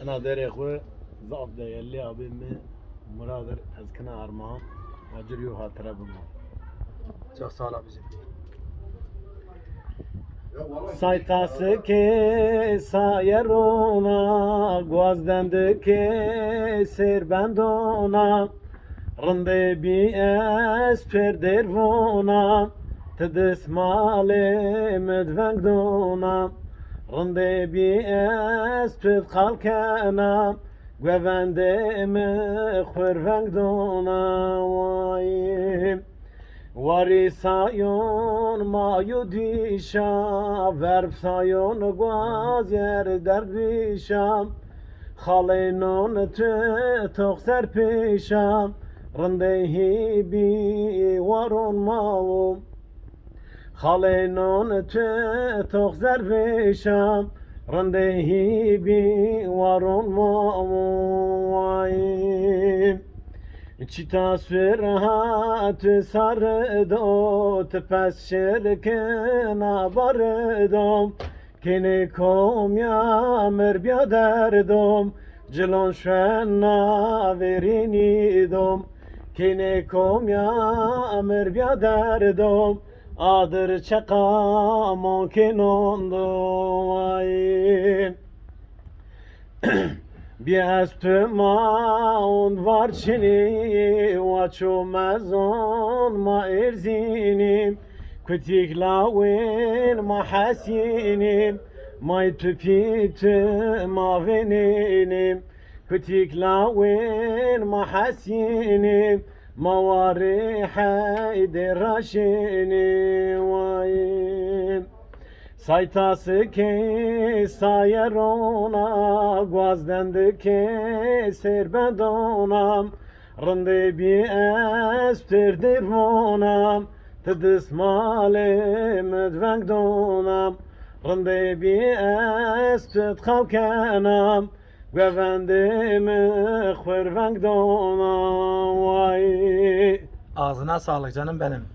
أنا داري أخوي ضعف ديالي أبي من مرادر أذكنا أرمان وجريو هاترا بما Çok sağ ol abicim. Saytası ki sayeruna Guazdendi ki serbendona Rinde bi es perdervona Tedis mali medvengdona Rinde bi es ped kalkena Gwevende me khwervengdona Vayim Wari sayon mayu dişa Verb sayon guaz yer dervişa Halenon te tok serpişa Rindehi bi waron mavum Halenon te tok serpişa Rindehi bi waron mavum Çita sürhat sardo tepes şirkena bardom Kini komya merbya derdom Cilon şenna verinidom Kini komya merbya derdom Adır çakamon kinondom ayim Biastuma var çini Vaço mezon ma erzinim Kutik lawin ma hasinim May tüpit ma veninim Kutik lawin ma hasinim Ma vari haydi raşinim Vayim Saytası ki sayerona Guazdendi ki serbendonam Rinde bi estirdirvonam Tedis mali medvengdonam Rinde bi estit kalkenam Gwevendimi khwervengdonam Vay Ağzına sağlık canım benim.